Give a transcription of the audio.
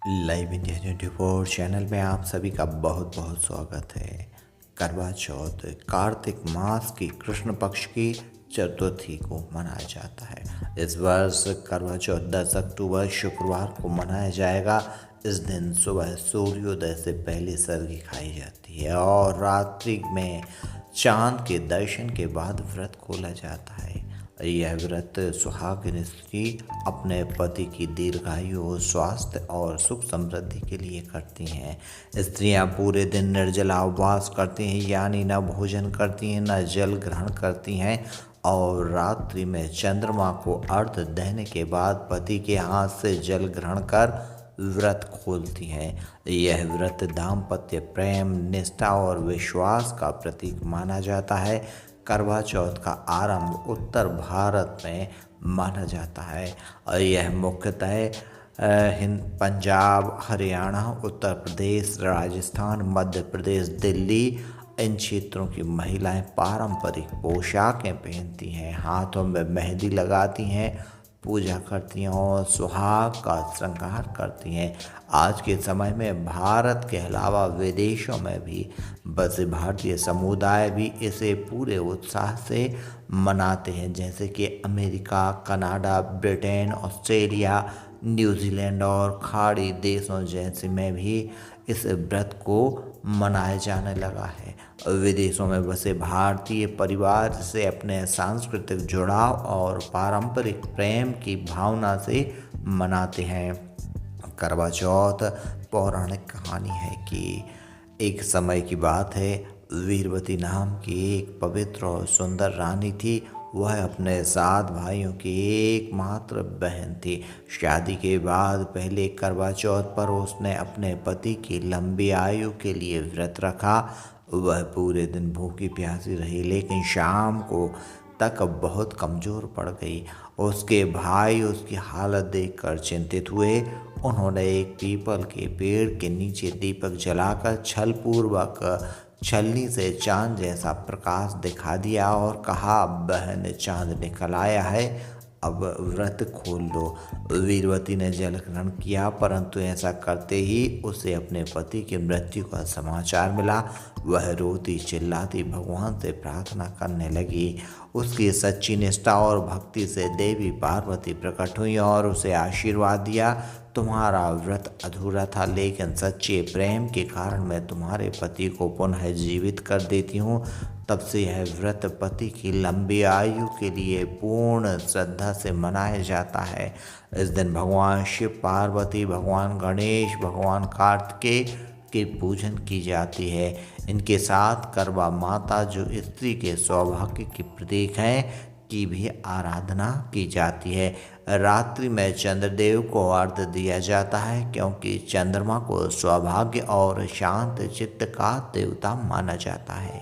Live India 24 channel में आप सभी का बहुत बहुत स्वागत है। करवा चौथ कार्तिक मास की कृष्ण पक्ष की चतुर्थी को मनाया जाता है। इस वर्ष करवा चौथ 10 अक्टूबर शुक्रवार को मनाया जाएगा। इस दिन सुबह सूर्योदय से पहले सर्घी खाई जाती है और रात्रि में चांद के दर्शन के बाद व्रत खोला जाता है। यह व्रत सुहागिन स्त्री अपने पति की दीर्घायु, स्वास्थ्य और सुख समृद्धि के लिए करती हैं। स्त्रियां पूरे दिन निर्जला उपवास करती हैं, यानी न भोजन करती हैं न जल ग्रहण करती हैं और रात्रि में चंद्रमा को अर्घ्य देने के बाद पति के हाथ से जल ग्रहण कर व्रत खोलती हैं। यह व्रत दाम्पत्य प्रेम, निष्ठा और विश्वास का प्रतीक माना जाता है। करवा चौथ का आरंभ उत्तर भारत में माना जाता है और यह मुख्यतः पंजाब, हरियाणा, उत्तर प्रदेश, राजस्थान, मध्य प्रदेश, दिल्ली इन क्षेत्रों की महिलाएं पारंपरिक पोशाकें पहनती हैं, हाथों में मेहंदी लगाती हैं, पूजा करती हैं और सुहाग का श्रृंगार करती हैं। आज के समय में भारत के अलावा विदेशों में भी बसे भारतीय समुदाय भी इसे पूरे उत्साह से मनाते हैं, जैसे कि America, Canada, Britain, Australia, New Zealand और खाड़ी देशों जैसे में भी इस व्रत को मनाया जाने लगा है। विदेशों में बसे भारतीय परिवार से अपने सांस्कृतिक जुड़ाव और पारंपरिक प्रेम की भावना से मनाते हैं। करवा चौथ पौराणिक कहानी है कि एक समय की बात है, वीरवती नाम की एक पवित्र और सुंदर रानी थी। वह अपने 7 भाइयों की एकमात्र बहन थी। शादी के बाद पहले करवा चौथ पर उसने अपने पति की लंबी आयु के लिए व्रत रखा। वह पूरे दिन भूखी प्यासी रही, लेकिन शाम को तक बहुत कमज़ोर पड़ गई। उसके भाई उसकी हालत देखकर चिंतित हुए। उन्होंने एक पीपल के पेड़ के नीचे दीपक जलाकर छलपूर्वक छलनी से चांद जैसा प्रकाश दिखा दिया और कहा, बहन चांद निकल आया है, अब व्रत खोल लो। वीरवती ने जल ग्रहण किया, परंतु ऐसा करते ही उसे अपने पति की मृत्यु का समाचार मिला। वह रोती चिल्लाती भगवान से प्रार्थना करने लगी। उसकी सच्ची निष्ठा और भक्ति से देवी पार्वती प्रकट हुई और उसे आशीर्वाद दिया, तुम्हारा व्रत अधूरा था, लेकिन सच्चे प्रेम के कारण मैं तुम्हारे पति को पुनः जीवित कर देती हूँ। तब से यह व्रत पति की लंबी आयु के लिए पूर्ण श्रद्धा से मनाया जाता है। इस दिन भगवान शिव, पार्वती, भगवान गणेश, भगवान कार्तिकेय के पूजन की जाती है। इनके साथ करवा माता, जो स्त्री के सौभाग्य के प्रतीक हैं, की भी आराधना की जाती है। रात्रि में चंद्रदेव को अर्घ्य दिया जाता है, क्योंकि चंद्रमा को सौभाग्य और शांत चित्त का देवता माना जाता है।